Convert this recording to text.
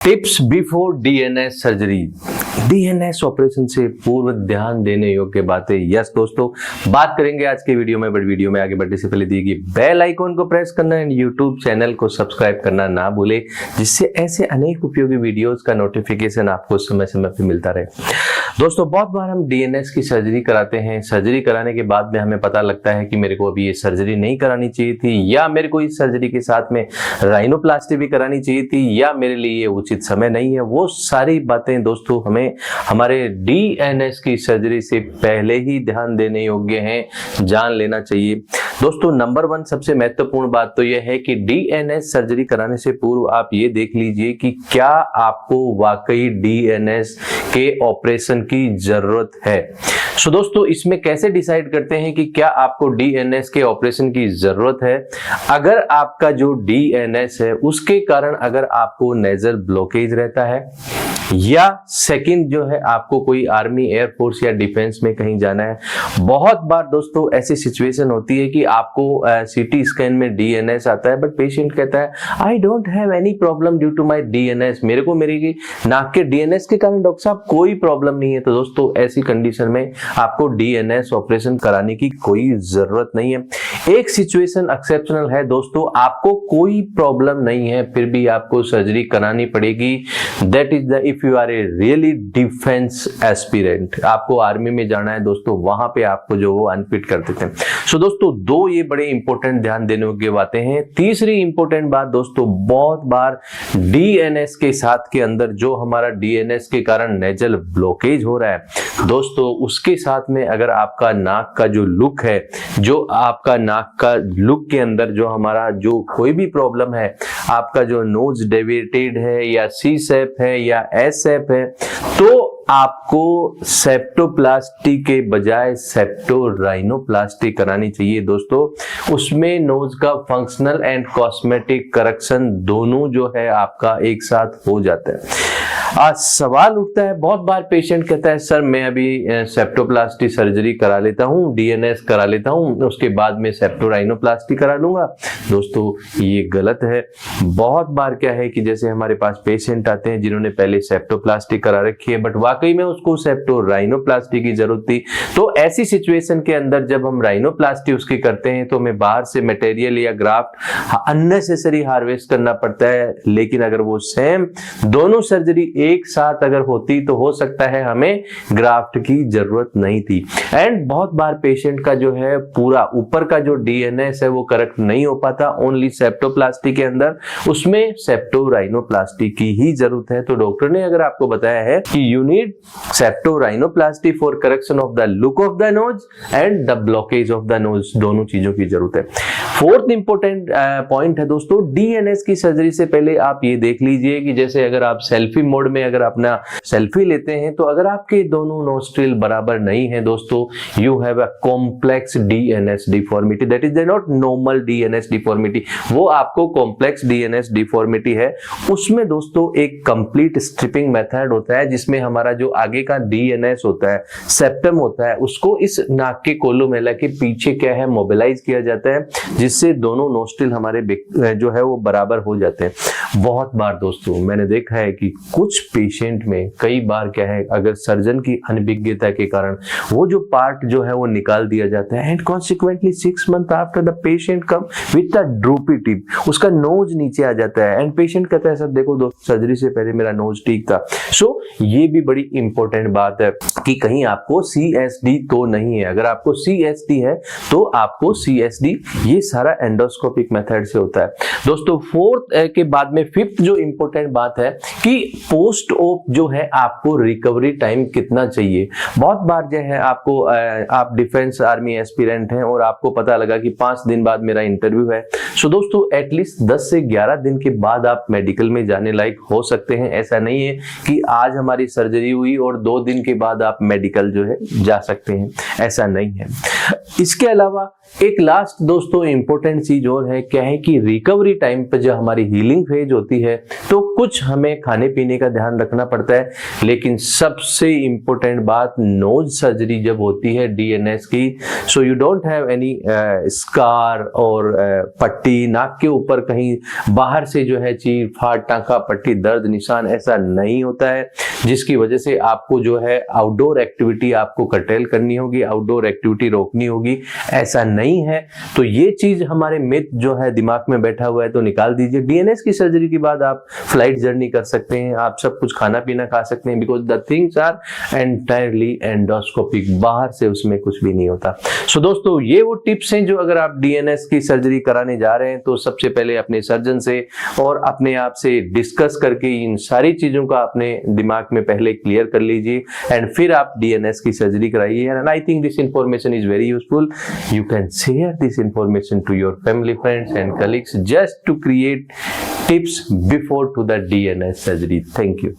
Tips before DNS surgery. DNS operation से पूर्व ध्यान देने योग्य बातें। यस दोस्तों, बात करेंगे आज के वीडियो में। बट वीडियो में आगे बढ़ने से पहले दी गई बेल आइकॉन को प्रेस करना एंड यूट्यूब चैनल को सब्सक्राइब करना ना भूले, जिससे ऐसे अनेक उपयोगी वीडियोस का नोटिफिकेशन आपको समय समय पर मिलता रहे। दोस्तों, बहुत बार हम डीएनएस की सर्जरी कराते हैं। सर्जरी कराने के बाद में हमें पता लगता है कि मेरे को अभी ये सर्जरी नहीं करानी चाहिए थी, या मेरे को इस सर्जरी के साथ में राइनोप्लास्टी भी करानी चाहिए थी, या मेरे लिए ये उचित समय नहीं है। वो सारी बातें दोस्तों हमें हमारे डीएनएस की सर्जरी से पहले ही ध्यान देने योग्य हैं, जान लेना चाहिए। दोस्तों, नंबर 1 सबसे महत्वपूर्ण बात तो यह है कि डीएनएस सर्जरी कराने से पूर्व आप ये देख लीजिए कि क्या आपको वाकई डीएनएस के ऑपरेशन की जरूरत है। सो दोस्तों, इसमें कैसे डिसाइड करते हैं कि क्या आपको डीएनएस के ऑपरेशन की जरूरत है? अगर आपका जो डीएनएस है उसके कारण अगर आपको नेजल ब्लॉकेज रहता है, या सेकंड जो है आपको कोई आर्मी, एयरफोर्स या डिफेंस में कहीं जाना है। बहुत बार दोस्तों ऐसी सिचुएशन होती है कि आपको सीटी स्कैन में डीएनएस आता है, बट पेशेंट कहता है I don't have any problem due to my DNS, मेरे को मेरी नाक के डीएनएस के कारण डॉक्टर साहब कोई प्रॉब्लम नहीं है। तो दोस्तों, ऐसी कंडीशन में आपको डीएनएस ऑपरेशन कराने की कोई जरूरत नहीं है। एक सिचुएशन एक्सेप्शनल है दोस्तों, आपको कोई प्रॉब्लम नहीं है फिर भी आपको सर्जरी करानी पड़ेगी। That is the if you are a really defence aspirant, आपको आर्मी में जाना है दोस्तों, वहां पे आपको जो वो अनफिट कर देते हैं। सो दोस्तों, दो ये बड़े इंपॉर्टेंट ध्यान देने योग्य बातें हैं। तीसरी इंपॉर्टेंट बात दोस्तों, बहुत बार डीएनएस के साथ के अंदर जो हमारा डीएनएस के कारण नेजल ब्लॉकेज हो रहा है दोस्तों, उसके साथ में अगर आपका नाक का जो लुक है, जो आपका नाक का लुक के अंदर जो हमारा जो कोई भी प्रॉब्लम है, आपका जो नोज डेविएटेड है या सी शेप है या एस शेप है, तो आपको सेप्टोप्लास्टी के बजाय सेप्टोराइनोप्लास्टी करानी चाहिए दोस्तों। उसमें नोज का फंक्शनल एंड कॉस्मेटिक करेक्शन दोनों जो है आपका एक साथ हो जाता है। आज सवाल उठता है, बहुत बार पेशेंट कहता है सर मैं अभी सेप्टोप्लास्टी सर्जरी करा लेता हूँ, डीएनएस करा लेता हूँ, उसके बाद में सेप्टोराइनोप्लास्टी करा लूंगा। दोस्तों, ये गलत है। बहुत बार क्या है कि जैसे हमारे पास पेशेंट आते हैं जिन्होंने पहले सेप्टोप्लास्टी करा रखी है, बट वाकई में उसको सेप्टोराइनोप्लास्टी की जरूरत थी। तो ऐसी सिचुएशन के अंदर जब हम राइनोप्लास्टी उसकी करते हैं तो हमें बाहर से मटेरियल या ग्राफ्ट अननेसेसरी हार्वेस्ट करना पड़ता है। लेकिन अगर वो सेम दोनों सर्जरी एक साथ अगर होती तो हो सकता है हमें ग्राफ्ट की जरूरत नहीं थी। एंड बहुत बार पेशेंट का जो है पूरा ऊपर का जो डीएनएस है वो करेक्ट नहीं हो पाता ओनली सेप्टोप्लास्टी के अंदर, उसमें सेप्टोराइनोप्लास्टी की ही जरूरत है। तो डॉक्टर ने अगर आपको बताया है कि you need सेप्टोराइनोप्लास्टी for correction of the look of the nose and the blockage of the nose, दोनों चीजों की जरूरत है। फोर्थ इंपोर्टेंट पॉइंट है दोस्तों, डीएनएस की सर्जरी से पहले आप ये देख लीजिए कि जैसे अगर आप सेल्फी मोड में अगर अपना सेल्फी लेते हैं तो अगर आपके दोनों नोस्ट्रिल बराबर नहीं है दोस्तों, you have a complex DNS deformity, that is not normal DNS deformity, वो आपको कॉम्प्लेक्स डीएनएस डिफॉर्मिटी है। उसमें दोस्तों एक कंप्लीट स्ट्रिपिंग मेथड होता है जिसमें हमारा जो आगे का डीएनएस होता है, सेप्टम होता है, उसको इस नाक के कोलोमेला के पीछे क्या है मोबिलाइज किया जाता है, जिससे दोनों नोस्ट्रिल हमारे जो है वो बराबर हो जाते हैं। बहुत बार दोस्तों मैंने देखा है कि कुछ पेशेंट में कई बार क्या है, अगर सर्जन की अनभिज्ञता के कारण वो जो पार्ट जो है वो निकाल दिया जाता है and consequently 6 month after the patient come with the droopy tip, उसका नोज नीचे आ जाता है एंड पेशेंट कहता है सर देखो दोस्त सर्जरी से पहले मेरा नोज ठीक था। सो ये भी बड़ी इंपॉर्टेंट बात है कि कहीं आपको सीएसडी तो नहीं है। अगर आपको सीएसडी है तो आपको सीएसडी ये सारा एंडोस्कोपिक मेथड से होता है दोस्तों। फोर्थ के बाद में फिफ्थ जो इंपॉर्टेंट बात है कि पोस्ट ऑप जो है आपको रिकवरी टाइम कितना चाहिए। बहुत बार जो है आपको आप डिफेंस आर्मी एस्पिरेंट हैं और आपको पता लगा कि 5 दिन बाद मेरा इंटरव्यू है। सो दोस्तों, एटलीस्ट 10 से 11 दिन के बाद आप मेडिकल में जाने लायक हो सकते हैं। ऐसा नहीं है कि आज हमारी सर्जरी हुई और 2 दिन के बाद आप मेडिकल जो है जा सकते हैं, ऐसा नहीं है। इसके अलावा एक लास्ट दोस्तों इंपॉर्टेंट चीज और है, क्या है कि रिकवरी टाइम पर जो हमारी हीलिंग फेज डैमेज होती है तो कुछ हमें खाने पीने का ध्यान रखना पड़ता है, लेकिन सबसे इंपॉर्टेंट बात नोज सर्जरी जब होती है डीएनएस की, so you don't have any scar और पट्टी नाक के ऊपर कहीं बाहर से जो है चीर फाड़ टांका पट्टी दर्द निशान ऐसा नहीं होता है, जिसकी वजह से आपको जो है आउटडोर एक्टिविटी आपको कर्टेल करनी होगी, आउटडोर एक्टिविटी रोकनी होगी, ऐसा नहीं है। तो ये चीज हमारे मिथ जो है दिमाग में बैठा हुआ है तो निकाल दीजिए। डीएनएस की सर्जरी के बाद आप फ्लाइट जर्नी कर सकते हैं, आप सब कुछ खाना पीना खा सकते हैं, because the things are entirely endoscopic, बाहर से उसमें कुछ भी नहीं होता। सो दोस्तों ये वो टिप्स हैं जो अगर आप डीएनएस की सर्जरी कराने जा रहे हैं तो सबसे पहले अपने सर्जन से और अपने आप से डिस्कस करके इन सारी चीजों का अपने दिमाग में पहले क्लियर कर लीजिए एंड फिर आप डीएनएस की सर्जरी कराइए। And I think this information is very useful. You can share this information to your family friends and colleagues just to create tips before to the DNS surgery. Thank you.